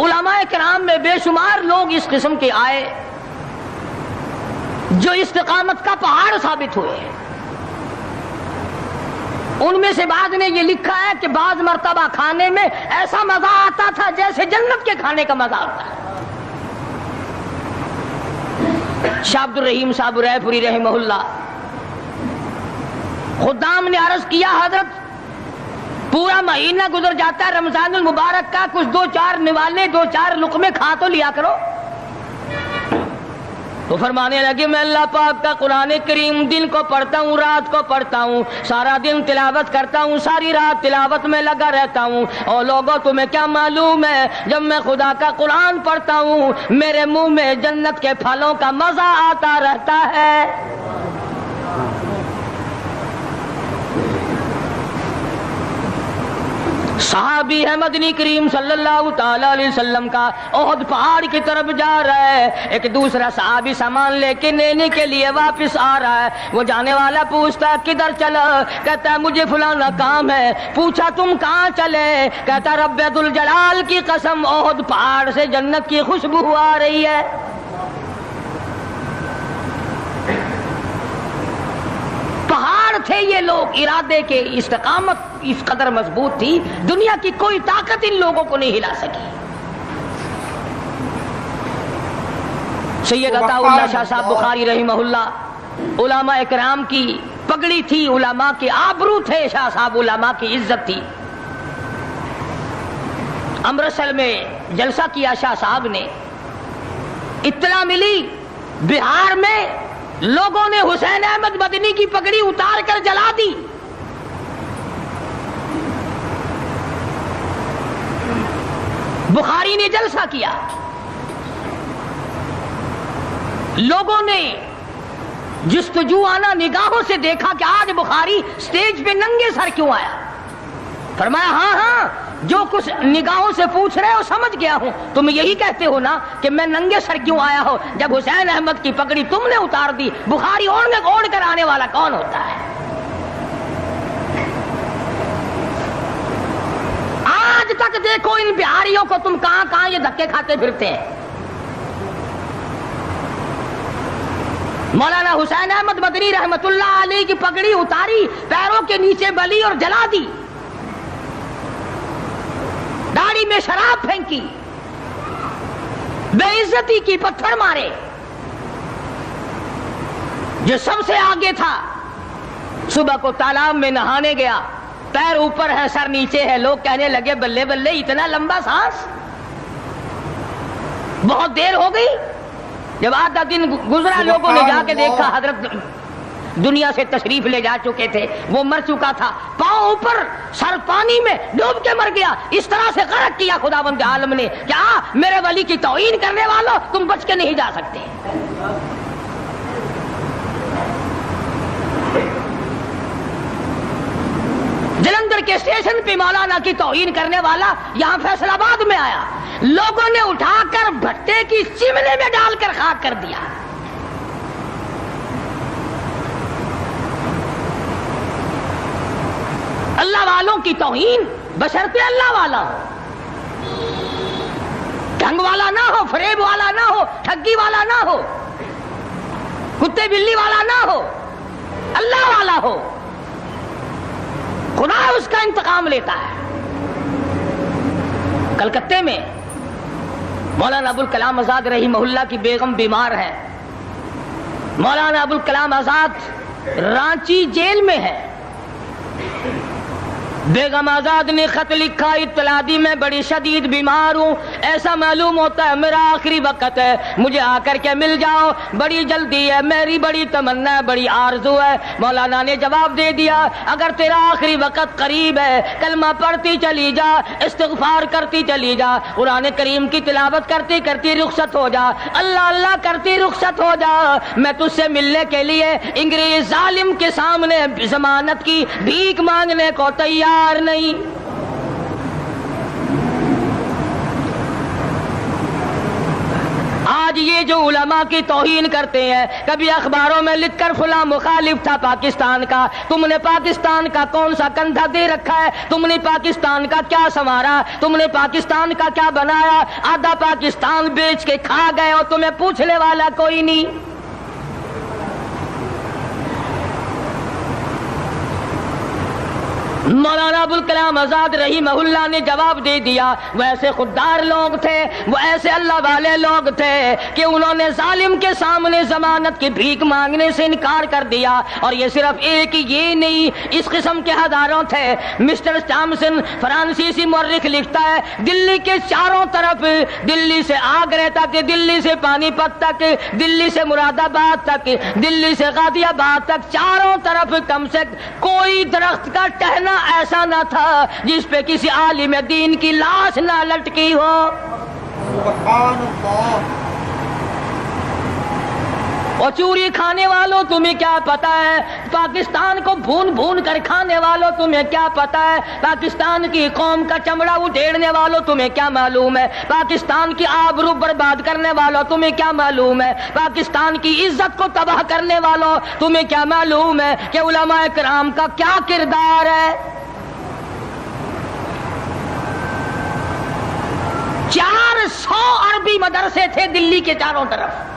علماء کرام میں بے شمار لوگ اس قسم کے آئے جو استقامت کا پہاڑ ثابت ہوئے. ان میں سے بعض نے یہ لکھا ہے کہ بعض مرتبہ کھانے میں ایسا مزہ آتا تھا جیسے جنت کے کھانے کا مزہ آتا ہے. شاہ عبد الرحیم صاحب رائے پوری رحمہ اللہ خدام نے عرض کیا حضرت پورا مہینہ گزر جاتا ہے رمضان المبارک کا, کچھ دو چار نوالے دو چار لقمے کھا تو لیا کرو. تو فرمانے لگے میں اللہ پاک کا قرآن کریم دن کو پڑھتا ہوں رات کو پڑھتا ہوں, سارا دن تلاوت کرتا ہوں, ساری رات تلاوت میں لگا رہتا ہوں, اور لوگوں تمہیں کیا معلوم ہے جب میں خدا کا قرآن پڑھتا ہوں میرے منہ میں جنت کے پھلوں کا مزہ آتا رہتا ہے. صحابی ہے مدنی کریم صلی اللہ تعالی علیہ وسلم کا, احد پہاڑ کی طرف جا رہا ہے. ایک دوسرا صحابی سامان لے کے لینے کے لیے واپس آ رہا ہے. وہ جانے والا پوچھتا کدھر چلا, کہتا ہے مجھے فلانا کام ہے. پوچھا تم کہاں چلے, کہتا رب ذوالجلال کی قسم احد پہاڑ سے جنت کی خوشبو آ رہی ہے. پہاڑ تھے یہ لوگ, ارادے کے, استقامت اس قدر مضبوط تھی دنیا کی کوئی طاقت ان لوگوں کو نہیں ہلا سکی. سید عطا اللہ شاہ صاحب بخاری رحمہ اللہ علماء اکرام کی پگڑی تھی, علماء کے آبرو تھے شاہ صاحب, علماء کی عزت تھی. امرتسر میں جلسہ کیا شاہ صاحب نے, اطلاع ملی بہار میں لوگوں نے حسین احمد مدنی کی پگڑی اتار کر جلا دی. بخاری نے جلسہ کیا, لوگوں نے جستجو آنا نگاہوں سے دیکھا کہ آج بخاری سٹیج پہ ننگے سر کیوں آیا. فرمایا ہاں جو کچھ نگاہوں سے پوچھ رہے ہو سمجھ گیا ہوں, تم یہی کہتے ہو نا کہ میں ننگے سر کیوں آیا ہو جب حسین احمد کی پگڑی تم نے اتار دی. بخاری اوڑھ کر آنے والا کون ہوتا ہے؟ آج تک دیکھو ان بہاریوں کو تم کہاں کہاں یہ دھکے کھاتے پھرتے ہیں. مولانا حسین احمد مدنی رحمت اللہ علیہ کی پگڑی اتاری, پیروں کے نیچے بلی اور جلا دی, داڑھی میں شراب پھینکی, بے عزتی کی, پتھر مارے. جو سب سے آگے تھا صبح کو تالاب میں نہانے گیا, پیر اوپر ہے سر نیچے ہے, لوگ کہنے لگے بلے بلے اتنا لمبا سانس. بہت دیر ہو گئی, جب آدھا دن گزرا لوگوں نے جا کے دیکھا حضرت دنیا سے تشریف لے جا چکے تھے, وہ مر چکا تھا, پاؤں اوپر سر پانی میں ڈوب کے مر گیا. اس طرح سے غرق کیا خداوند عالم نے. کیا میرے ولی کی توہین کرنے والوں تم بچ کے نہیں جا سکتے. جلندھر کے اسٹیشن پہ مولانا کی توہین کرنے والا یہاں فیصل آباد میں آیا, لوگوں نے اٹھا کر بھٹے کی چمنے میں ڈال کر خاک کر دیا. اللہ والوں کی توہین بشرطے اللہ والا ہو, ڈھنگ والا نہ ہو, فریب والا نہ ہو, ٹھگی والا نہ ہو, کتے بلی والا نہ ہو, اللہ والا ہو. خدا اس کا انتقام لیتا ہے. کلکتے میں مولانا ابوالکلام آزاد رحمہ اللہ کی بیگم بیمار ہے. مولانا ابوالکلام آزاد رانچی جیل میں ہے. بیگم آزاد نے خط لکھا, اطلاع دی میں بڑی شدید بیمار ہوں, ایسا معلوم ہوتا ہے میرا آخری وقت ہے, مجھے آ کر کے مل جاؤ, بڑی جلدی ہے, میری بڑی تمنا ہے, بڑی آرزو ہے. مولانا نے جواب دے دیا اگر تیرا آخری وقت قریب ہے کلمہ پڑھتی چلی جا, استغفار کرتی چلی جا, قرآن کریم کی تلاوت کرتی کرتی رخصت ہو جا, اللہ اللہ کرتی رخصت ہو جا. میں تجھ سے ملنے کے لیے انگریز ظالم کے سامنے ضمانت کی بھیک مانگنے کو تیار نہیں. آج کہ یہ جو علماء کی توہین کرتے ہیں، کبھی اخباروں میں لکھ کر فلاں مخالف تھا پاکستان کا، تم نے پاکستان کا کون سا کندھا دے رکھا ہے، تم نے پاکستان کا کیا سنوارا، تم نے پاکستان کا کیا بنایا، آدھا پاکستان بیچ کے کھا گئے اور تمہیں پوچھنے والا کوئی نہیں۔ مولانا ابوالکلام آزاد رحمہ اللہ نے جواب دے دیا، وہ ایسے خوددار لوگ تھے، وہ ایسے اللہ والے لوگ تھے کہ انہوں نے ظالم کے سامنے ضمانت کی بھیک مانگنے سے انکار کر دیا۔ اور یہ صرف ایک ہی یہ نہیں، اس قسم کے ہزاروں تھے۔ مسٹر ٹامسن فرانسیسی مورخ لکھتا ہے، دلی کے چاروں طرف، دلی سے آگرہ تک، دلی سے پانی پت تک، دلی سے مراد آباد تک، دلی سے غازی آباد تک، چاروں طرف کم سے کوئی درخت کا ٹہنا ایسا نہ تھا جس پہ کسی عالم دین کی لاش نہ لٹکی ہو۔ سبحان اللہ۔ اور چوری کھانے والوں تمہیں کیا پتا ہے، پاکستان کو بھون بھون کر کھانے والوں تمہیں کیا پتا ہے، پاکستان کی قوم کا چمڑا اٹھیڑنے والوں تمہیں کیا معلوم ہے، پاکستان کی آبرو برباد کرنے والوں تمہیں کیا معلوم ہے، پاکستان کی عزت کو تباہ کرنے والوں تمہیں کیا معلوم ہے کہ علماء کرام کا کیا کردار ہے۔ 400 عربی مدرسے تھے دلی کے چاروں طرف،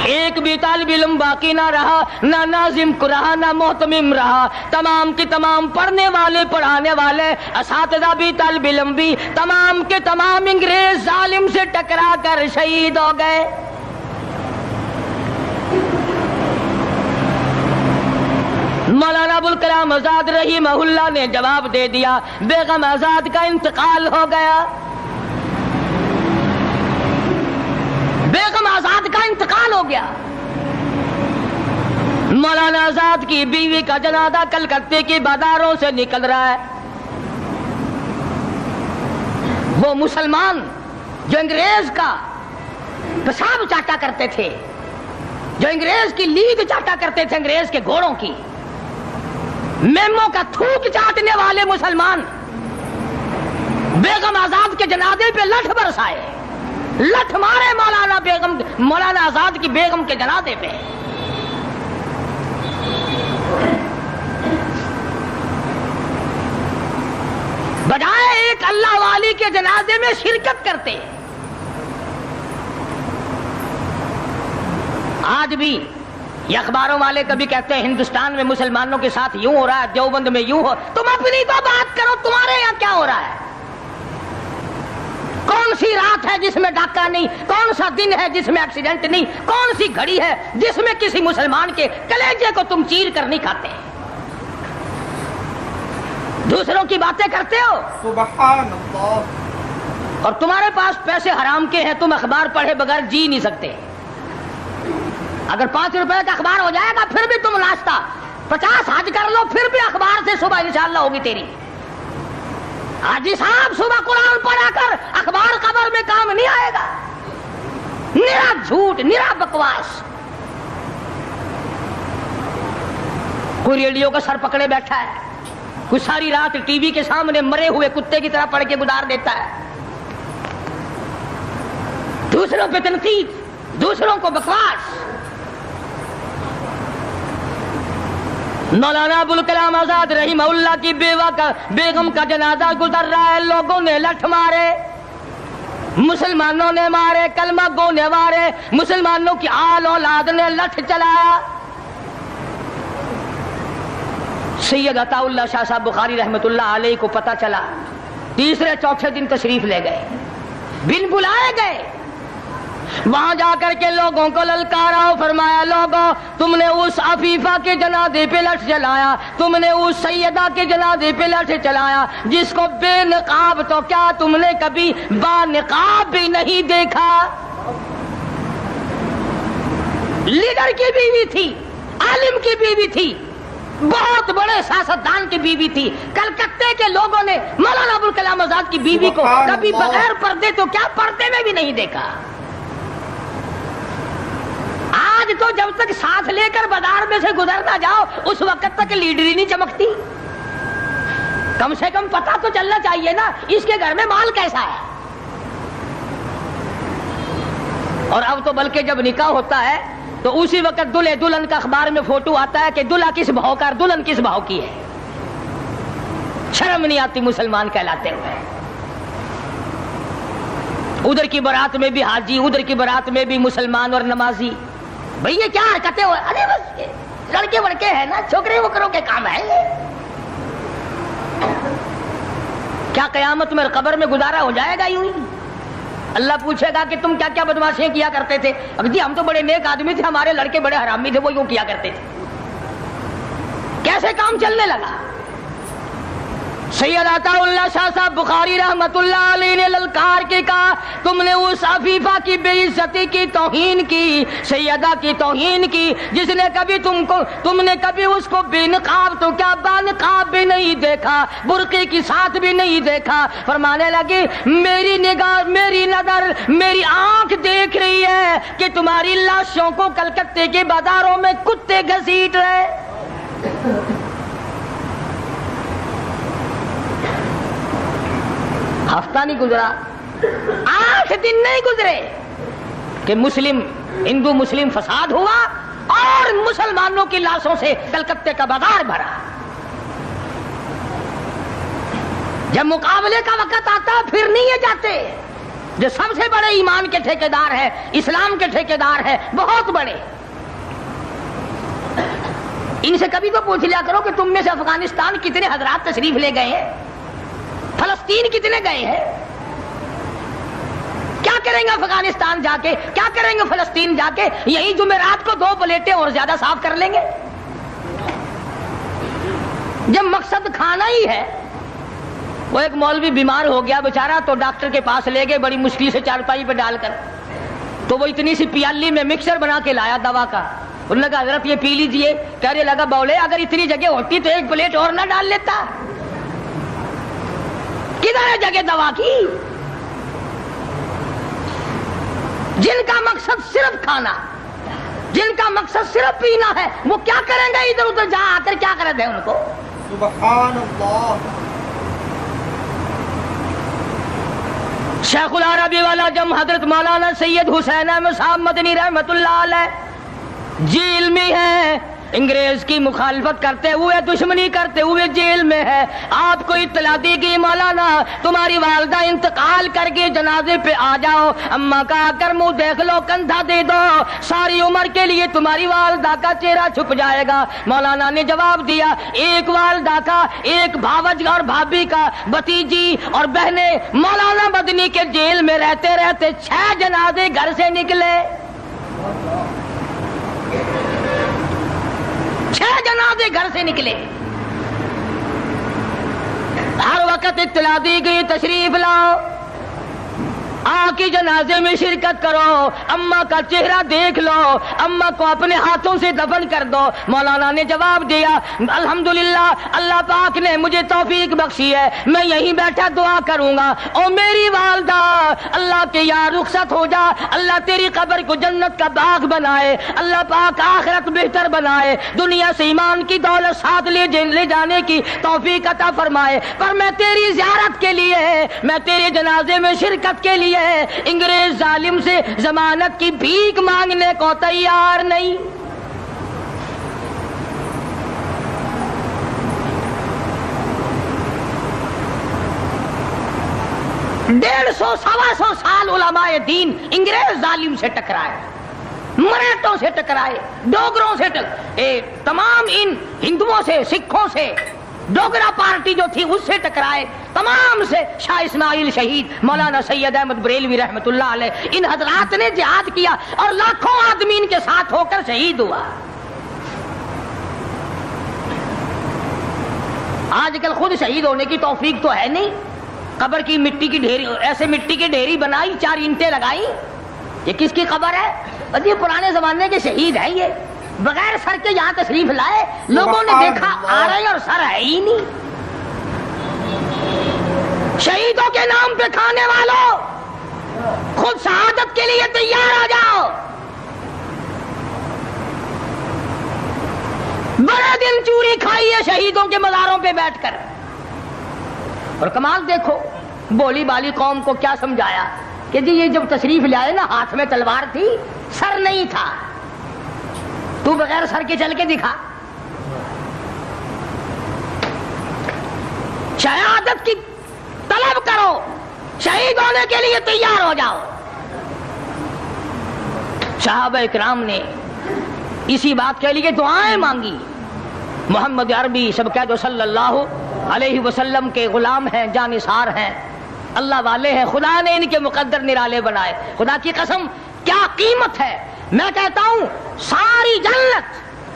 ایک بھی طالب علم باقی نہ رہا، نہ ناظم رہا، نہ محتمم رہا، تمام کے تمام پڑھنے والے، پڑھانے والے، اساتذہ بھی، طالب علم بھی، تمام کے تمام انگریز ظالم سے ٹکرا کر شہید ہو گئے۔ مولانا ابوالکلام آزاد رحمہ اللہ نے جواب دے دیا، بیگم آزاد کا انتقال ہو گیا، بیگم آزاد کا انتقال ہو گیا۔ مولانا آزاد کی بیوی کا جنازہ کلکتے کی بازاروں سے نکل رہا ہے۔ وہ مسلمان جو انگریز کا پیشاب چاٹا کرتے تھے، جو انگریز کی لید چاٹا کرتے تھے، انگریز کے گھوڑوں کی، میموں کا تھوک چاٹنے والے مسلمان بیگم آزاد کے جنازے پہ لٹھ برسائے، لٹھ مارے مولانا آزاد کی بیگم کے جنازے پہ۔ بجائے ایک اللہ والی کے جنازے میں شرکت کرتے۔ آج بھی یہ اخباروں والے کبھی کہتے ہیں ہندوستان میں مسلمانوں کے ساتھ یوں ہو رہا ہے، دیوبند میں یوں ہو، تم اپنی تو بات کرو، تمہارے یہاں کیا ہو رہا ہے؟ کون سی رات ہے جس میں ڈاکہ نہیں، کون سا دن ہے جس میں ایکسیڈنٹ نہیں، کون سی گھڑی ہے جس میں کسی مسلمان کے کلیجے کو تم چیر کر نہیں کھاتے؟ دوسروں کی باتیں کرتے ہو، سبحان اللہ۔ اور تمہارے پاس پیسے حرام کے ہیں، تم اخبار پڑھے بغیر جی نہیں سکتے۔ اگر 5 روپے کا اخبار ہو جائے گا پھر بھی تم ناشتہ 50 حج کر لو، پھر بھی اخبار سے صبح انشاءاللہ ہوگی تیری۔ حاجی صاحب صبح قرآن پڑھا کر اخبار قبر میں کام نہیں آئے گا، نرا جھوٹ، نرا بکواس۔ کوئی ریڈیو کا سر پکڑے بیٹھا ہے، کوئی ساری رات ٹی وی کے سامنے مرے ہوئے کتے کی طرح پڑھ کے گزار دیتا ہے، دوسروں پہ تنقید، دوسروں کو بکواس۔ مولانا ابوالکلام آزاد رحمہ اللہ کی بیگم کا جنازہ گزر رہا ہے، لوگوں نے لٹھ مارے، مسلمانوں نے مارے، کلمہ گو نے مارے، مسلمانوں کی آل اولاد نے لٹھ چلایا۔ سید عطا اللہ شاہ صاحب بخاری رحمت اللہ علیہ کو پتہ چلا، تیسرے چوتھے دن تشریف لے گئے، بن بلائے گئے، وہاں جا کر کے لوگوں کو للکارا، فرمایا لوگوں تم نے اس عفیفہ کے جنازے پہ لٹھ چلایا، تم نے اس سیدہ کے جنازے پہ لٹھ چلایا جس کو بے نقاب تو کیا تم نے کبھی با نقاب بھی نہیں دیکھا۔ لیڈر کی بیوی تھی، عالم کی بیوی تھی، بہت بڑے سیاستدان کی بیوی تھی، کلکتے کے لوگوں نے مولانا ابوالکلام آزاد کی بیوی کو کبھی بغیر پردے تو کیا پردے میں بھی نہیں دیکھا۔ آج تو جب تک ساتھ لے کر بازار میں سے گزر نہ جاؤ اس وقت تک لیڈری نہیں چمکتی، کم سے کم پتہ تو چلنا چاہیے نا اس کے گھر میں مال کیسا ہے۔ اور اب تو بلکہ جب نکاح ہوتا ہے تو اسی وقت دلہے دلہن کا اخبار میں فوٹو آتا ہے کہ دلہا کس بھاؤ کا اور دلہن کس بھاؤ کی ہے. شرم نہیں آتی مسلمان کہلاتے ہوئے. ادھر کی بارات میں بھی حاجی, ادھر کی بارات میں بھی مسلمان اور نمازی. بھئی یہ کیا حرکتیں ہو؟ ارے بس لڑکے وڑکے ہیں نا, چھوکرے وکروں کے کام ہے یہ. کیا قیامت میں قبر میں گزارا ہو جائے گا یوں ہی؟ اللہ پوچھے گا کہ تم کیا کیا بدماشیاں کیا کرتے تھے. جی ہم تو بڑے نیک آدمی تھے, ہمارے لڑکے بڑے حرامی تھے, وہ یوں کیا کرتے تھے. کیسے کام چلنے لگا؟ سید عطا اللہ شاہ صاحب بخاری رحمت اللہ علیہ نے للکار کے کہا, تم نے اس عفیفہ کی بے عزتی کی, توہین کی, سیدہ کی توہین کی, جس نے کبھی تم نے کبھی اس کو بے نقاب تو کیا با نقاب بھی نہیں دیکھا, برقعے کی ساتھ بھی نہیں دیکھا. فرمانے لگے میری نگاہ, میری نظر, میری آنکھ دیکھ رہی ہے کہ تمہاری لاشوں کو کلکتے کے بازاروں میں کتے گھسیٹ رہے. ہفتہ نہیں گزرا, 8 دن نہیں گزرے کہ ہندو مسلم فساد ہوا اور مسلمانوں کی لاشوں سے کلکتے کا بازار بھرا. جب مقابلے کا وقت آتا پھر نہیں یہ جاتے. جو سب سے بڑے ایمان کے ٹھیکیدار ہیں, اسلام کے ٹھیکیدار ہیں, بہت بڑے, ان سے کبھی تو پوچھ لیا کرو کہ تم میں سے افغانستان کتنے حضرات تشریف لے گئے ہیں, فلسطین کتنے گئے ہیں, کیا کریں گے افغانستان جا کے, کیا کریں گے فلسطین جا کے؟ یہی جمعرات کو 2 پلیٹیں اور زیادہ صاف کر لیں گے. جب مقصد کھانا ہی ہے. وہ ایک مولوی بیمار ہو گیا بیچارہ, تو ڈاکٹر کے پاس لے گئے بڑی مشکل سے چارپائی پہ ڈال کر. تو وہ اتنی سی پیالی میں مکسر بنا کے لایا دوا کا. انہوں نے کہا حضرت یہ پی لیجئے. کہنے لگا بولے اگر اتنی جگہ ہوتی تو 1 پلیٹ اور نہ ڈال لیتا. کدھر ہے جگہ دوا کی؟ جن کا مقصد صرف کھانا, جن کا مقصد صرف پینا ہے, وہ کیا کریں گے ادھر ادھر جا کر, کیا کریں دیں ان کو؟ سبحان اللہ. شیخ العربی والا جم حضرت مولانا سید حسین احمد صاحب مدنی رحمت اللہ علیہ جیل میں ہے, انگریز کی مخالفت کرتے ہوئے, دشمنی کرتے ہوئے جیل میں ہے. آپ کو اطلاع دی گئی مولانا تمہاری والدہ انتقال کر کے جنازے پہ آ جاؤ, اماں کا آ کر منہ دیکھ لو, کندھا دے دو, ساری عمر کے لیے تمہاری والدہ کا چہرہ چھپ جائے گا. مولانا نے جواب دیا, ایک والدہ کا, ایک بھاوج اور بھابھی کا, بھتیجی اور بہنیں مولانا مدنی کے جیل میں رہتے رہتے 6 جنازے گھر سے نکلے. 6 جنازے گھر سے نکلے. ہر وقت اطلاع دی گئی تشریف لاؤ, آ کے جنازے میں شرکت کرو, اماں کا چہرہ دیکھ لو, اماں کو اپنے ہاتھوں سے دفن کر دو. مولانا نے جواب دیا الحمدللہ اللہ پاک نے مجھے توفیق بخشی ہے, میں یہیں بیٹھا دعا کروں گا. او میری والدہ, اللہ کے یہاں رخصت ہو جا, اللہ تیری قبر کو جنت کا باغ بنائے, اللہ پاک آخرت بہتر بنائے, دنیا سے ایمان کی دولت ساتھ لے جانے کی توفیق عطا فرمائے. پر میں تیری زیارت کے لیے, میں تیرے جنازے میں شرکت کے لیے انگریز ظالم سے ضمانت کی بھیک مانگنے کو تیار نہیں. ڈیڑھ سو 125 سال علماء دین انگریز ظالم سے ٹکرائے, مراٹھوں سے ٹکرائے, ڈوگروں سے تمام ان ہندوؤں سے, سکھوں سے, ڈوگرا پارٹی جو تھی اس سے ٹکرائے, تمام سے. شاہ اسماعیل شہید, مولانا سید احمد بریلوی رحمت اللہ علیہ, ان حضرات نے جہاد کیا اور لاکھوں آدمی ان کے ساتھ ہو کر شہید ہوا. آج کل خود شہید ہونے کی توفیق تو ہے نہیں. قبر کی مٹی کی ڈھیری, ایسے مٹی کی ڈھیری بنائی, 4 اینٹیں لگائی, یہ کس کی قبر ہے؟ یہ پرانے زمانے کے شہید ہیں, یہ بغیر سر کے یہاں تشریف لائے, لوگوں نے دیکھا آ رہے اور سر ہے ہی نہیں. شہیدوں کے نام پہ کھانے والوں, خود شہادت کے لیے تیار ہو جاؤ. بڑے دن چوری کھائی ہے شہیدوں کے مزاروں پہ بیٹھ کر. اور کمال دیکھو, بولی بالی قوم کو کیا سمجھایا, کہ جی یہ جب تشریف لے آئے نا ہاتھ میں تلوار تھی سر نہیں تھا, تو بغیر سر کے چل کے دکھا. شہادت کی طلب کرو, شہید ہونے کے لیے تیار ہو جاؤ. صحابہ کرام نے اسی بات کے لیے دعائیں مانگی. محمد عربی سب کہہ دو صلی اللہ علیہ وسلم کے غلام ہیں, جانثار ہیں, اللہ والے ہیں. خدا نے ان کے مقدر نرالے بنائے. خدا کی قسم کیا قیمت ہے. میں کہتا ہوں ساری جنت,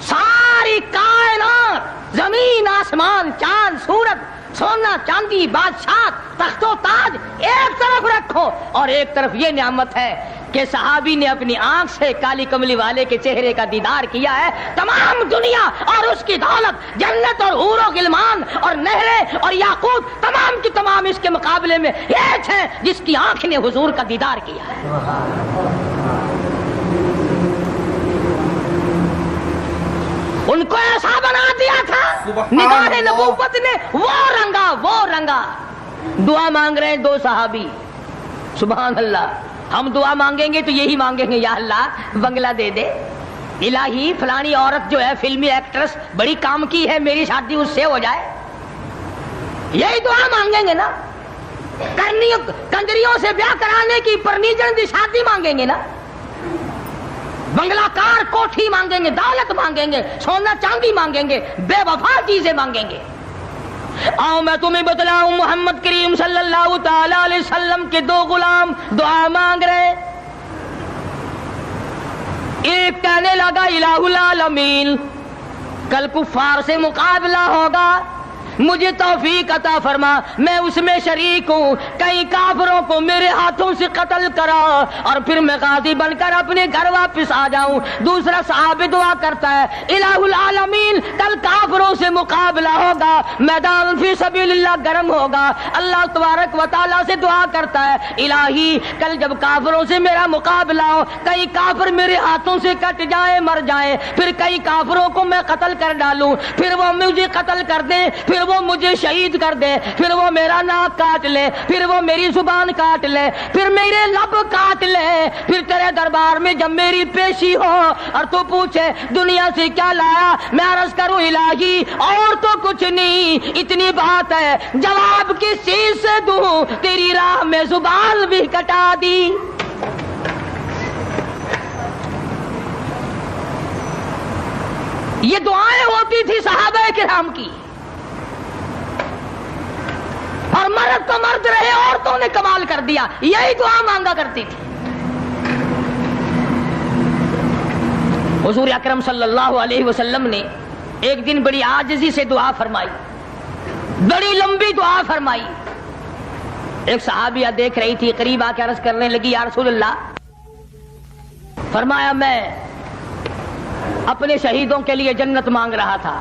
ساری کائنات, زمین آسمان, چاند سورج, سونا چاندی, بادشاہ, تخت و تاج ایک طرف رکھو, اور ایک طرف یہ نعمت ہے کہ صحابی نے اپنی آنکھ سے کالی کملی والے کے چہرے کا دیدار کیا ہے. تمام دنیا اور اس کی دولت, جنت اور حور و غلمان اور نہریں اور یاقوت, تمام کی تمام اس کے مقابلے میں ایک ہے جس کی آنکھ نے حضور کا دیدار کیا ہے. ان کو ایسا بنا دیا تھا نگاہ نبوت نے, وہ رنگا. دعا مانگ رہے ہیں دو صحابی, سبحان اللہ. ہم دعا مانگیں گے تو یہی مانگیں گے, یا اللہ بنگلہ دے دے, الہی فلانی عورت جو ہے فلمی ایکٹریس بڑی کام کی ہے, میری شادی اس سے ہو جائے. یہی دعا مانگیں گے نا. کنجریوں سے بیاہ کرانے کی پرنیجن دی شادی مانگیں گے نا. بنگلہ کار کوٹھی مانگیں گے, دولت مانگیں گے, سونا چاندی مانگیں گے, بے وفا چیزیں مانگیں گے. آؤ میں تمہیں بتلاؤں, محمد کریم صلی اللہ تعالی علیہ وسلم کے دو غلام دعا مانگ رہے. ایک کہنے لگا الہ العالمین, کل کفار سے مقابلہ ہوگا, مجھے توفیق عطا فرما, میں اس میں شریک ہوں. کئی کافروں کو میرے ہاتھوں سے قتل کرا اور پھر میں غازی بن کر اپنے گھر واپس آ جاؤں. دوسرا صحابی دعا کرتا ہے الہ العالمین, کل کافروں سے مقابلہ ہوگا, میدان فی سبیل اللہ گرم ہوگا. اللہ تبارک و تعالیٰ سے دعا کرتا ہے الہی کل جب کافروں سے میرا مقابلہ ہو, کئی کافر میرے ہاتھوں سے کٹ جائیں, مر جائیں, پھر کئی کافروں کو میں قتل کر ڈالوں, پھر وہ مجھے قتل کر دیں, پھر وہ مجھے شہید کر دے, پھر وہ میرا ناک کاٹ لے, پھر وہ میری زبان کاٹ لے, پھر میرے لب کاٹ لے, پھر تیرے دربار میں جب میری پیشی ہو اور تو پوچھے دنیا سے کیا لایا, میں عرض کروں الہی اور تو کچھ نہیں, اتنی بات ہے, جواب کس چیز سے دوں, تیری راہ میں زبان بھی کٹا دی. یہ دعائیں ہوتی تھی صحابہ کرام کی, اور مرد تو مرد رہے, عورتوں نے کمال کر دیا, یہی دعا مانگا کرتی تھی. حضور اکرم صلی اللہ علیہ وسلم نے ایک دن بڑی عاجزی سے دعا فرمائی, بڑی لمبی دعا فرمائی. ایک صحابیہ دیکھ رہی تھی, قریب آ کے عرض کرنے لگی یا رسول اللہ, فرمایا میں اپنے شہیدوں کے لیے جنت مانگ رہا تھا.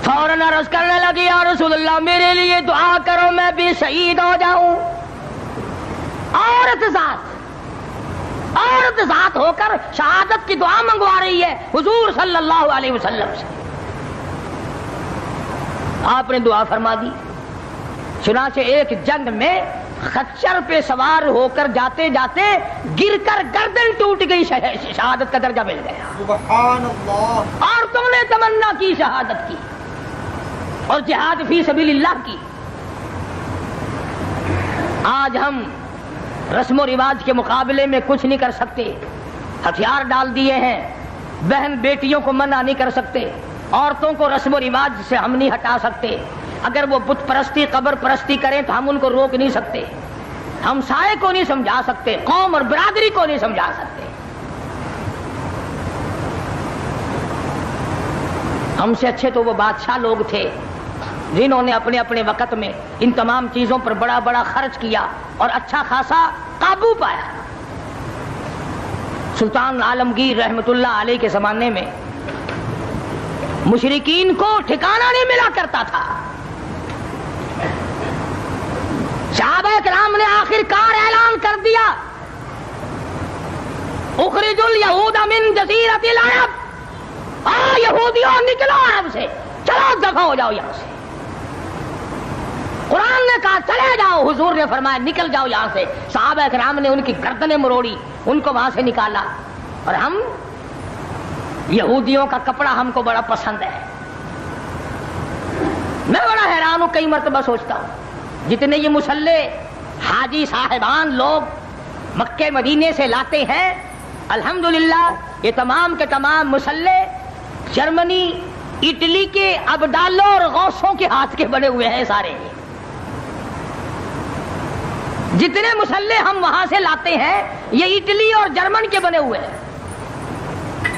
فوراً عرض کرنے لگی یا رسول اللہ میرے لیے دعا کرو میں بھی شہید ہو جاؤں. عورت ذات ہو کر شہادت کی دعا منگوا رہی ہے حضور صلی اللہ علیہ وسلم سے. آپ نے دعا فرما دی. چنانچہ ایک جنگ میں خچر پہ سوار ہو کر جاتے جاتے گر کر گردن ٹوٹ گئی, شہادت کا درجہ مل گیا. سبحان اللہ. اور تم نے تمنا کی شہادت کی اور جہاد فی سبیل اللہ کی. آج ہم رسم و رواج کے مقابلے میں کچھ نہیں کر سکتے, ہتھیار ڈال دیے ہیں. بہن بیٹیوں کو منع نہیں کر سکتے, عورتوں کو رسم و رواج سے ہم نہیں ہٹا سکتے. اگر وہ بت پرستی قبر پرستی کریں تو ہم ان کو روک نہیں سکتے, ہم سائے کو نہیں سمجھا سکتے, قوم اور برادری کو نہیں سمجھا سکتے. ہم سے اچھے تو وہ بادشاہ لوگ تھے جنہوں نے اپنے اپنے وقت میں ان تمام چیزوں پر بڑا بڑا خرچ کیا اور اچھا خاصا قابو پایا. سلطان عالمگیر رحمت اللہ علیہ کے زمانے میں مشرکین کو ٹھکانہ نہیں ملا کرتا تھا. صحابہ کرام نے آخر کار اعلان کر دیا اخرج الیہود من جزیرۃ العرب, یہودیوں نکلو عرب سے, چلو دفع ہو جاؤ یہاں سے. قرآن نے کہا چلے جاؤ، حضور نے فرمایا نکل جاؤ یہاں سے. صحابہ کرام نے ان کی گردنیں مروڑی، ان کو وہاں سے نکالا. اور ہم یہودیوں کا کپڑا ہم کو بڑا پسند ہے. میں بڑا حیران ہوں، کئی مرتبہ سوچتا ہوں جتنے یہ مسلح حاجی صاحبان لوگ مکے مدینے سے لاتے ہیں، الحمدللہ یہ تمام کے تمام مسلح جرمنی اٹلی کے ابدالوں اور غوثوں کے ہاتھ کے بنے ہوئے ہیں. سارے جتنے مسلح ہم وہاں سے لاتے ہیں یہ اٹلی اور جرمن کے بنے ہوئے ہیں.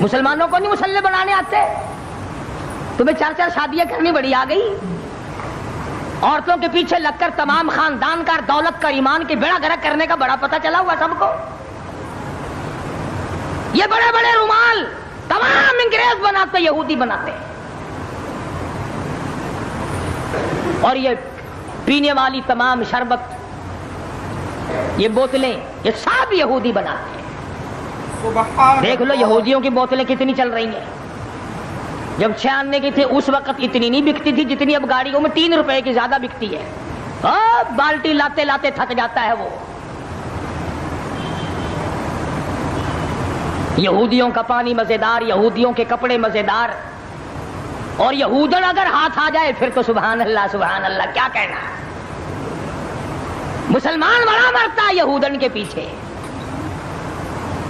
مسلمانوں کو نہیں مسلح بنانے آتے. تمہیں 4 شادیاں کرنی بڑی آ گئی. عورتوں کے پیچھے لگ کر تمام خاندان کا، دولت کا، ایمان کے بیڑا گرک کرنے کا بڑا پتہ چلا ہوا سب کو. یہ بڑے بڑے رومال تمام انگریز بناتے، یہودی بناتے. اور یہ پینے والی تمام شربت، یہ بوتلیں، یہ سب یہودی بناتے ہیں. دیکھ لو یہودیوں کی بوتلیں کتنی چل رہی ہیں. جب 96 کی تھی اس وقت اتنی نہیں بکتی تھی جتنی اب گاڑیوں میں 3 روپے کی زیادہ بکتی ہے. بالٹی لاتے لاتے تھک جاتا ہے وہ. یہودیوں کا پانی مزیدار، یہودیوں کے کپڑے مزیدار. اور یہودن اگر ہاتھ آ جائے پھر تو سبحان اللہ سبحان اللہ، کیا کہنا. مسلمان بڑا مرتا ہے یہودن کے پیچھے.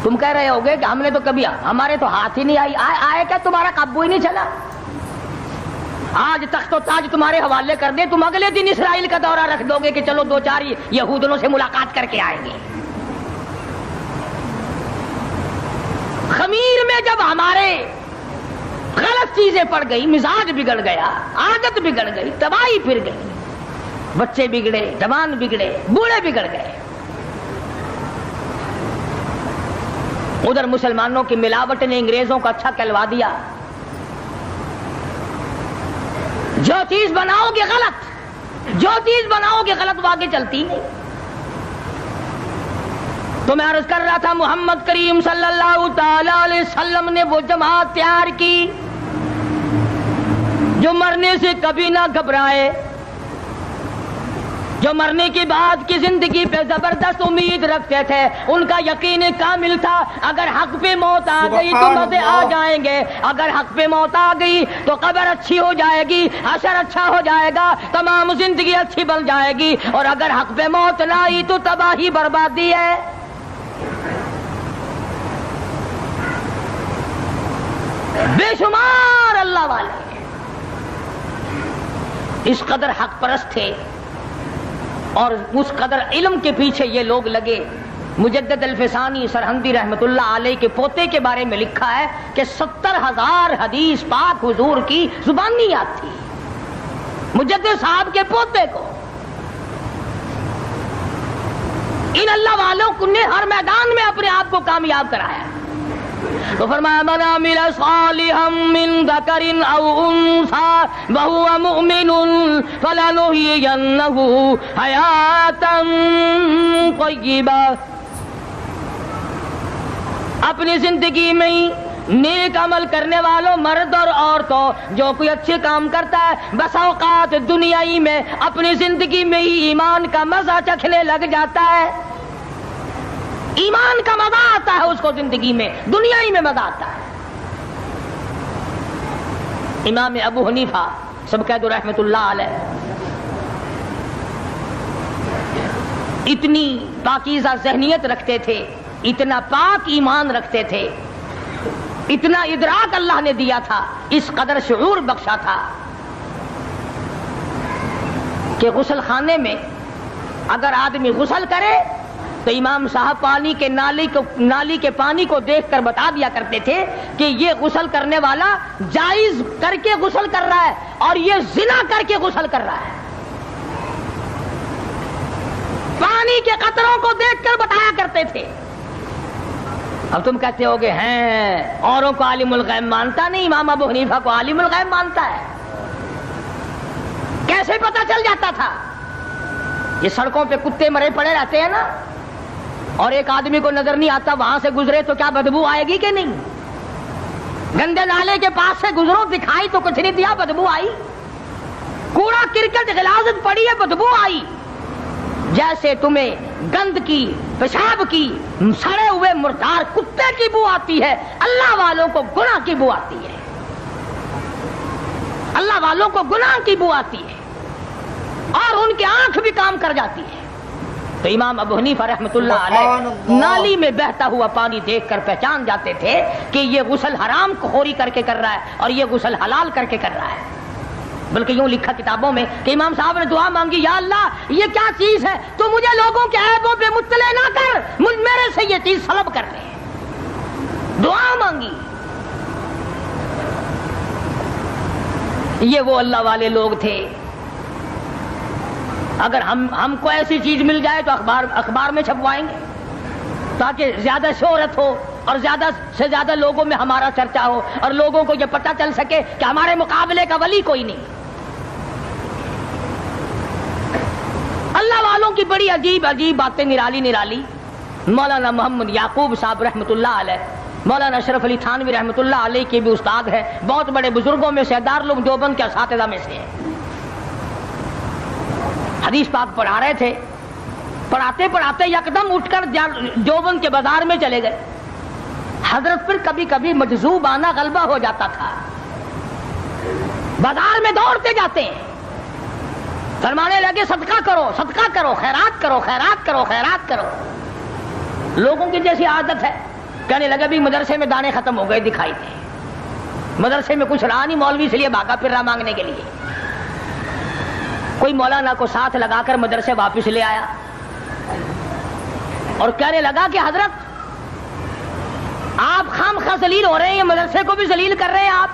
تم کہہ رہے ہوگے کہ ہم نے تو کبھی، ہمارے تو ہاتھ ہی نہیں آئے کیا، تمہارا قابو ہی نہیں چلا. آج تخت و تاج تمہارے حوالے کر دے، تم اگلے دن اسرائیل کا دورہ رکھ دو گے کہ چلو 2-4 یہودنوں سے ملاقات کر کے آئیں گے. خمیر میں جب ہمارے غلط چیزیں پڑ گئی، مزاج بگڑ گیا، عادت بگڑ گئی، تباہی پھر گئی. بچے بگڑے، جوان بگڑے، بوڑھے بگڑ گئے. ادھر مسلمانوں کی ملاوٹ نے انگریزوں کو اچھا کہلوا دیا. جو چیز بناؤ گے غلط وہ آگے چلتی نہیں. تو میں عرض کر رہا تھا محمد کریم صلی اللہ تعالی علیہ وسلم نے وہ جماعت تیار کی جو مرنے سے کبھی نہ گھبرائے، جو مرنے کے بعد کی زندگی پہ زبردست امید رکھتے تھے. ان کا یقین کامل تھا اگر حق پہ موت آ گئی تو مزے آ جائیں گے، اگر حق پہ موت آ گئی تو قبر اچھی ہو جائے گی، حشر اچھا ہو جائے گا، تمام زندگی اچھی بن جائے گی. اور اگر حق پہ موت نہ آئی تو تباہی بربادی ہے. بے شمار اللہ والے اس قدر حق پرست تھے اور اس قدر علم کے پیچھے یہ لوگ لگے. مجدد الفسانی سرہندی رحمت اللہ علیہ کے پوتے کے بارے میں لکھا ہے کہ 70,000 حدیث پاک حضور کی زبانی یاد تھی مجدد صاحب کے پوتے کو. ان اللہ والوں نے ہر میدان میں اپنے آپ کو کامیاب کرایا. تو فرمایا من عمل صالحا من ذکر او انثى وهو مؤمن فلنحيينه حیاتا طیبہ. اپنی زندگی میں نیک عمل کرنے والوں مرد اور عورتوں جو کوئی اچھے کام کرتا ہے بس اوقات دنیائی میں اپنی زندگی میں ہی ایمان کا مزہ چکھنے لگ جاتا ہے. ایمان کا مزہ آتا ہے اس کو زندگی میں، دنیا ہی میں مزہ آتا ہے. امام ابو حنیفہ سب کہہ دو رحمت اللہ علیہ اتنی پاکیزہ ذہنیت رکھتے تھے، اتنا پاک ایمان رکھتے تھے، اتنا ادراک اللہ نے دیا تھا، اس قدر شعور بخشا تھا کہ غسل خانے میں اگر آدمی غسل کرے تو امام صاحب پانی کے نالی کے پانی کو دیکھ کر بتا دیا کرتے تھے کہ یہ غسل کرنے والا جائز کر کے غسل کر رہا ہے اور یہ زنا کر کے غسل کر رہا ہے. پانی کے قطروں کو دیکھ کر بتایا کرتے تھے. اب تم کہتے ہوگے ہیں اوروں کو عالم الغیب مانتا نہیں، امام ابو حنیفہ کو عالم الغیب مانتا ہے. کیسے پتہ چل جاتا تھا؟ یہ سڑکوں پہ کتے مرے پڑے رہتے ہیں نا، اور ایک آدمی کو نظر نہیں آتا وہاں سے گزرے تو کیا بدبو آئے گی کہ نہیں؟ گندے نالے کے پاس سے گزرو، دکھائی تو کچھ نہیں دیا، بدبو آئی. کوڑا کرکٹ غلاظت پڑی ہے، بدبو آئی، جیسے تمہیں گند کی، پیشاب کی، سڑے ہوئے مردار کتے کی بو آتی ہے، اللہ والوں کو گناہ کی بو آتی ہے، اللہ والوں کو گناہ کی بو آتی ہے اور ان کی آنکھ بھی کام کر جاتی ہے۔ تو امام ابو حنیفہ رحمۃ اللہ علیہ نالی میں بہتا ہوا پانی دیکھ کر پہچان جاتے تھے کہ یہ غسل حرام خوری کر کے کر رہا ہے اور یہ غسل حلال کر کے کر رہا ہے۔ بلکہ یوں لکھا کتابوں میں کہ امام صاحب نے دعا مانگی، یا اللہ یہ کیا چیز ہے، تو مجھے لوگوں کے عیبوں پہ مطلع نہ کر، میرے سے یہ چیز سلب کر لے، دعا مانگی۔ یہ وہ اللہ والے لوگ تھے۔ اگر ہم کو ایسی چیز مل جائے تو اخبار میں چھپوائیں گے تاکہ زیادہ شہرت ہو اور زیادہ سے زیادہ لوگوں میں ہمارا چرچا ہو اور لوگوں کو یہ پتہ چل سکے کہ ہمارے مقابلے کا ولی کوئی نہیں۔ اللہ والوں کی بڑی عجیب عجیب باتیں نرالی نرالی۔ مولانا محمد یعقوب صاحب رحمۃ اللہ علیہ، مولانا اشرف علی تھانوی رحمۃ اللہ علیہ کے بھی استاد ہیں، بہت بڑے بزرگوں میں سے، دارالعلوم دیوبند کے اساتذہ میں سے ہیں۔ حدیث پاک پڑھا رہے تھے، پڑھاتے پڑھاتے یکدم اٹھ کر دیوبند کے بازار میں چلے گئے۔ حضرت پھر کبھی کبھی مجذوبانہ غلبہ ہو جاتا تھا، بازار میں دوڑتے جاتے ہیں، فرمانے لگے صدقہ کرو، صدقہ کرو، خیرات کرو، خیرات کرو، خیرات کرو۔ لوگوں کی جیسی عادت ہے، کہنے لگے بھی مدرسے میں دانے ختم ہو گئے، دکھائی دے، مدرسے میں کچھ رہا نہیں، مولوی اس لیے بھاگا پھر رہا مانگنے کے لیے۔ کوئی مولانا کو ساتھ لگا کر مدرسے واپس لے آیا اور کہنے لگا کہ حضرت آپ خامخواہ ذلیل ہو رہے ہیں، مدرسے کو بھی ذلیل کر رہے ہیں، آپ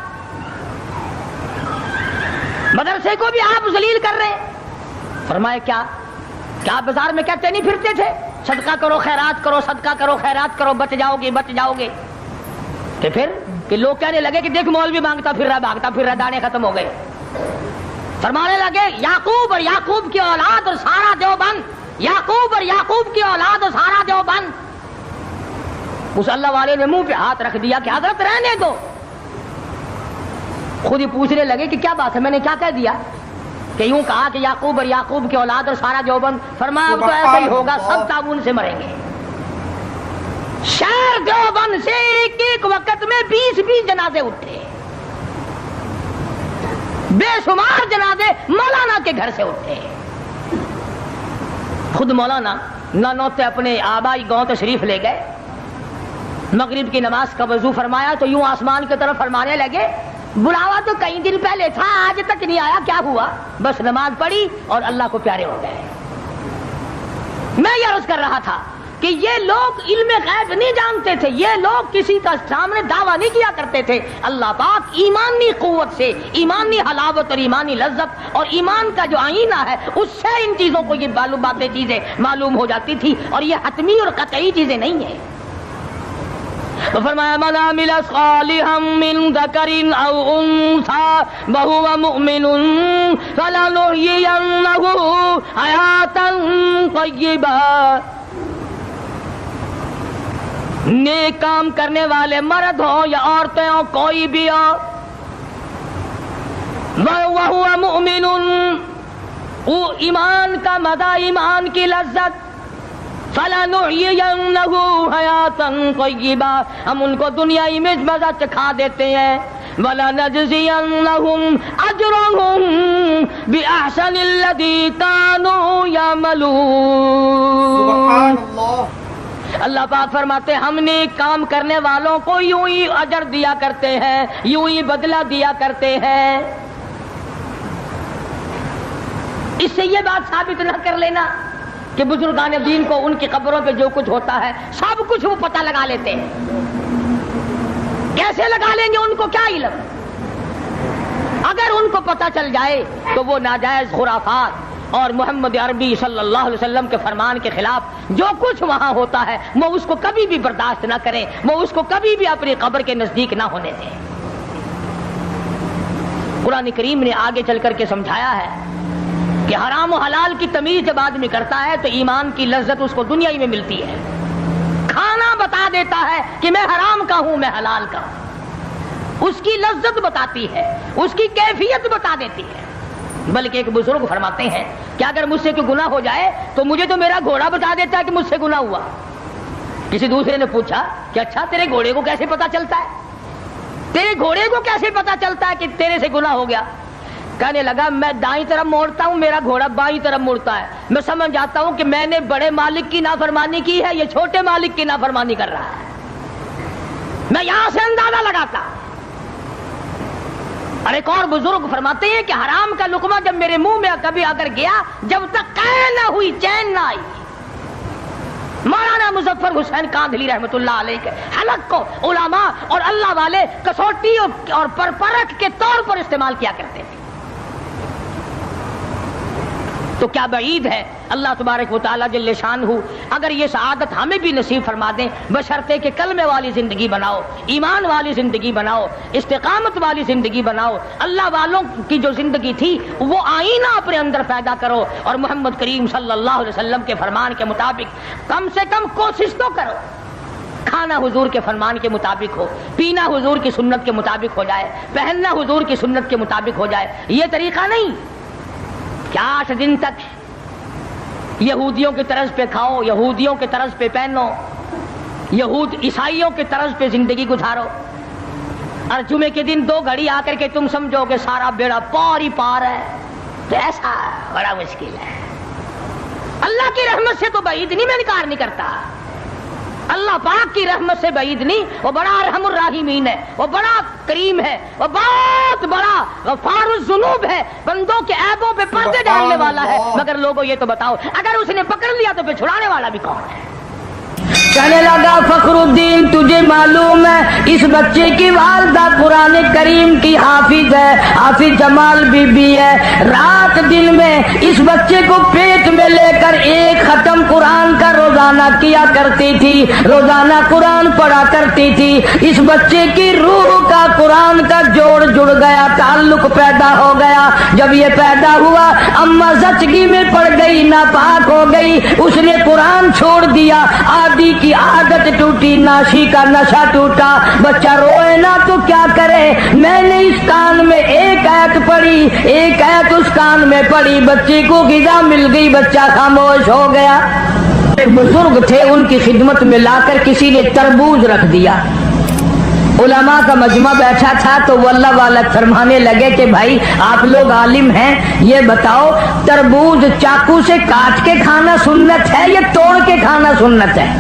مدرسے کو بھی آپ ذلیل کر رہے ہیں۔ فرمائے کیا آپ بازار میں کہتے نہیں پھرتے تھے صدقہ کرو، خیرات کرو، صدقہ کرو، خیرات کرو، بچ جاؤ گے، بچ جاؤ گے؟ کہ پھر کہ لوگ کہنے لگے کہ دیکھ مولوی مانگتا پھر رہا، بھاگتا پھر رہا، دانے ختم ہو گئے۔ فرمانے لگے یعقوب اور یعقوب کی اولاد اور سارا دیوبند، یعقوب اور یعقوب کی اولاد اور سارا دیوبند۔ اس اللہ والے نے منہ پہ ہاتھ رکھ دیا کہ حضرت رہنے دو۔ خود ہی پوچھنے لگے کہ کیا بات ہے، میں نے کیا کہہ دیا؟ کہ یوں کہا کہ یعقوب اور یعقوب کی اولاد اور سارا دیوبند۔ فرمایا اب تو ایسا ہی ہوگا، سب تعاون سے مریں گے۔ شہر دیوبند سے ایک ایک وقت میں 20 جنازے اٹھے، بے شمار جنازے مولانا کے گھر سے اٹھے۔ خود مولانا نانوتے اپنے آبائی گاؤں تشریف لے گئے، مغرب کی نماز کا وضو فرمایا تو یوں آسمان کی طرف فرمانے لگے بلاوا تو کئی دن پہلے تھا، آج تک نہیں آیا، کیا ہوا؟ بس نماز پڑھی اور اللہ کو پیارے ہو گئے۔ میں یہ عرض کر رہا تھا کہ یہ لوگ علم غیب نہیں جانتے تھے، یہ لوگ کسی کا سامنے دعویٰ نہیں کیا کرتے تھے۔ اللہ پاک ایمانی قوت سے، ایمانی حلاوت اور ایمانی لذت اور ایمان کا جو آئینہ ہے اس سے ان چیزوں کو یہ باتیں چیزیں معلوم ہو جاتی تھی، اور یہ حتمی اور قطعی چیزیں نہیں ہیں۔ تو فرمایا من عمل صالحا من ذکر او انثى وهو مؤمن فلنحيينه حیاتا طیبا۔ نیک کام کرنے والے مرد ہوں یا عورتیں ہوں، کوئی بھی ہو، وَهُوَ مُؤْمِنٌ، وہ ایمان کا مزہ، ایمان کی لذت، فَلَنُحْيِيَنَّهُ حَيَاةً طَيِّبَةً، ہم ان کو دنیائی میں مزہ چکھا دیتے ہیں، وَلَنَجْزِيَنَّهُمْ أَجْرَهُمْ بِأَحْسَنِ الَّذِي كَانُوا يَعْمَلُونَ۔ سبحان اللہ۔ اللہ پاک فرماتے ہیں ہم نیک کام کرنے والوں کو یوں ہی اجر دیا کرتے ہیں، یوں ہی بدلہ دیا کرتے ہیں۔ اس سے یہ بات ثابت نہ کر لینا کہ بزرگان دین کو ان کی قبروں پہ جو کچھ ہوتا ہے سب کچھ وہ پتہ لگا لیتے ہیں۔ کیسے لگا لیں گے؟ ان کو کیا علم؟ اگر ان کو پتہ چل جائے تو وہ ناجائز خرافات اور محمد عربی صلی اللہ علیہ وسلم کے فرمان کے خلاف جو کچھ وہاں ہوتا ہے وہ اس کو کبھی بھی برداشت نہ کریں، وہ اس کو کبھی بھی اپنی قبر کے نزدیک نہ ہونے دیں۔ قرآن کریم نے آگے چل کر کے سمجھایا ہے کہ حرام و حلال کی تمیز جب آدمی کرتا ہے تو ایمان کی لذت اس کو دنیا ہی میں ملتی ہے۔ کھانا بتا دیتا ہے کہ میں حرام کا ہوں، میں حلال کا ہوں، اس کی لذت بتاتی ہے، اس کی کیفیت بتا دیتی ہے۔ بلکہ ایک بزرگ فرماتے ہیں کہ اگر مجھ سے کوئی گناہ ہو جائے تو مجھے تو میرا گھوڑا بتا دیتا ہے کہ مجھ سے گناہ ہوا۔ کسی دوسرے نے پوچھا کہ اچھا تیرے گھوڑے کو کیسے پتا چلتا ہے، تیرے گھوڑے کو کیسے پتا چلتا ہے کہ تیرے سے گناہ ہو گیا؟ کہنے لگا میں دائیں طرف موڑتا ہوں، میرا گھوڑا بائیں طرف مڑتا ہے، میں سمجھ جاتا ہوں کہ میں نے بڑے مالک کی نافرمانی کی ہے، یہ چھوٹے مالک کی نافرمانی کر رہا ہے، میں یہاں سے اندازہ لگاتا۔ اور ایک اور بزرگ فرماتے ہیں کہ حرام کا لقمہ جب میرے منہ میں کبھی اگر گیا، جب تک قید نہ ہوئی چین نہ آئی۔ مولانا مظفر حسین کاندھلی رحمۃ اللہ علیہ کے حلق کو علماء اور اللہ والے کسوٹی اور پرپرکھ کے طور پر استعمال کیا کرتے تھے۔ تو کیا بعید ہے اللہ تبارک و تعالیٰ جل شانہ اگر یہ سعادت ہمیں بھی نصیب فرما دیں، بشرطے کہ کلمے والی زندگی بناؤ، ایمان والی زندگی بناؤ، استقامت والی زندگی بناؤ، اللہ والوں کی جو زندگی تھی وہ آئینہ اپنے اندر پیدا کرو، اور محمد کریم صلی اللہ علیہ وسلم کے فرمان کے مطابق کم سے کم کوشش تو کرو، کھانا حضور کے فرمان کے مطابق ہو، پینا حضور کی سنت کے مطابق ہو جائے، پہننا حضور کی سنت کے مطابق ہو جائے۔ یہ طریقہ نہیں کہ 8 دن تک یہودیوں کی طرز پہ کھاؤ، یہودیوں کے طرز پہ پہنو، یہود عیسائیوں کے طرز پہ زندگی گزارو، اور جمعے کے دن 2 گھڑی آ کر کے تم سمجھو کہ سارا بیڑا پار ہی پار ہے، تو ایسا بڑا مشکل ہے۔ اللہ کی رحمت سے تو بعید نہیں، میں انکار نہیں کرتا، اللہ پاک کی رحمت سے بعید نہیں، وہ بڑا ارحم الراحمین ہے، وہ بڑا کریم ہے، وہ بہت بڑا غفار الذنوب ہے، بندوں کے عیبوں پہ پردے ڈالنے والا ہے۔ مگر لوگوں یہ تو بتاؤ اگر اس نے پکڑ لیا تو پھر چھڑانے والا بھی کون ہے؟ کہنے لگا فخر الدین تجھے معلوم ہے اس بچے کی والدہ قرآن کریم کی حافظ ہے، حافظ جمال بی بی ہے، رات دن میں اس بچے کو پیٹ میں لے کر ایک ختم قرآن کا روزانہ کیا کرتی تھی، روزانہ قرآن پڑھا کرتی تھی۔ اس بچے کی روح کا قرآن کا جوڑ جڑ گیا، تعلق پیدا ہو گیا۔ جب یہ پیدا ہوا اماں زچگی میں پڑ گئی، ناپاک ہو گئی، اس نے قرآن چھوڑ دیا، آدھی کی عادت ٹوٹی، ناشی کا نشہ ٹوٹا، بچہ روئے نا تو کیا کرے؟ میں نے اس کان میں ایک آیت پڑھی، ایک آیت اس کان میں پڑھی، بچے کو غذا مل گئی، بچہ خاموش ہو گیا۔ ایک بزرگ تھے، ان کی خدمت میں لا کر کسی نے تربوز رکھ دیا، علماء کا مجمع بیٹھا تھا تو وہ اللہ والا فرمانے لگے کہ بھائی آپ لوگ عالم ہیں، یہ بتاؤ تربوز چاقو سے کاٹ کے کھانا سنت ہے یا توڑ کے کھانا سنت ہے؟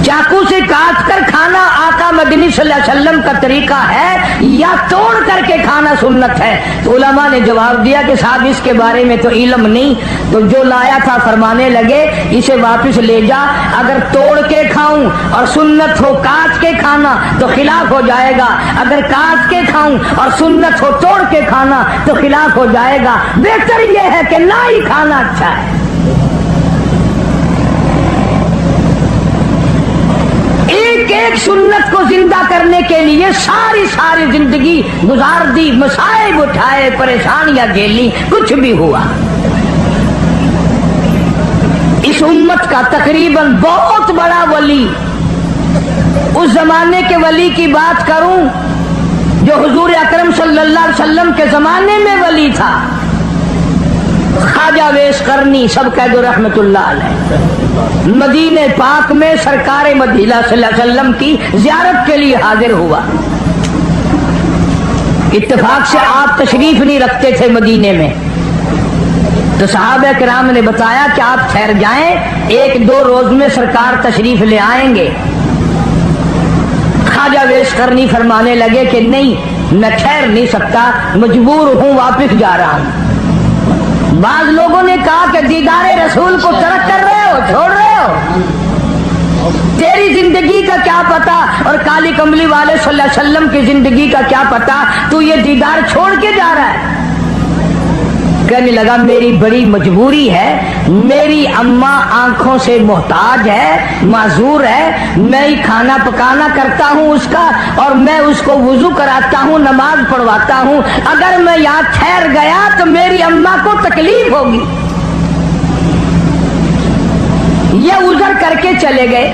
چاقو سے کاٹ کر کھانا آقا مدنی صلی اللہ علیہ وسلم کا طریقہ ہے یا توڑ کر کے کھانا سنت ہے؟ تو علماء نے جواب دیا کہ صاحب اس کے بارے میں تو علم نہیں، تو جو لایا تھا فرمانے لگے اسے واپس لے جا، اگر توڑ کے کھاؤں اور سنت ہو کاٹ کے کھانا تو خلاف ہو جائے گا، اگر کاٹ کے کھاؤں اور سنت ہو توڑ کے کھانا تو خلاف ہو جائے گا، بہتر یہ ہے کہ نہ ہی کھانا اچھا ہے۔ ایک ایک سنت کو زندہ کرنے کے لیے ساری زندگی گزار دی، مصائب اٹھائے، پریشانیاں جھیلی، کچھ بھی ہوا۔ اس امت کا تقریباً بہت بڑا ولی، اس زمانے کے ولی کی بات کروں جو حضور اکرم صلی اللہ علیہ وسلم کے زمانے میں ولی تھا، خواجہ ویس قرنی سب کہہ دو رحمت اللہ علیہ، مدینہ پاک میں سرکار مدینہ صلی اللہ علیہ وسلم کی زیارت کے لیے حاضر ہوا۔ اتفاق سے آپ تشریف نہیں رکھتے تھے مدینے میں، تو صحابہ کرام نے بتایا کہ آپ ٹھہر جائیں، 1-2 روز میں سرکار تشریف لے آئیں گے۔ خواجہ ویس قرنی فرمانے لگے کہ نہیں، میں ٹھہر نہیں سکتا، مجبور ہوں، واپس جا رہا ہوں۔ بعض لوگوں نے کہا کہ دیدار رسول کو ترک کر رہے ہو، چھوڑ رہے ہو، تیری زندگی کا کیا پتا، اور کالی کملی والے صلی اللہ علیہ وسلم کی زندگی کا کیا پتا، تو یہ دیدار چھوڑ کے جا رہا ہے۔ کہنے لگا میری بڑی مجبوری ہے، میری اماں آنکھوں سے محتاج ہے، معذور ہے، میں ہی کھانا پکانا کرتا ہوں اس کا، اور میں اس کو وضو کراتا ہوں، نماز پڑھواتا ہوں، اگر میں یہاں ٹھہر گیا تو میری اماں کو تکلیف ہوگی۔ یہ عذر کر کے چلے گئے۔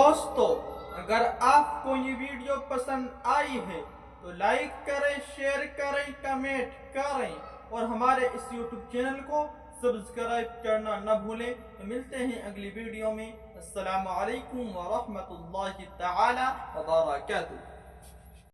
دوستو اگر آپ کو یہ ویڈیو پسند آئی ہے تو لائک کریں، شیئر کریں، کمنٹ کریں اور ہمارے اس یوٹیوب چینل کو سبسکرائب کرنا نہ بھولیں۔ تو ملتے ہیں اگلی ویڈیو میں۔ السلام علیکم ورحمۃ اللہ تعالی وبرکاتہ۔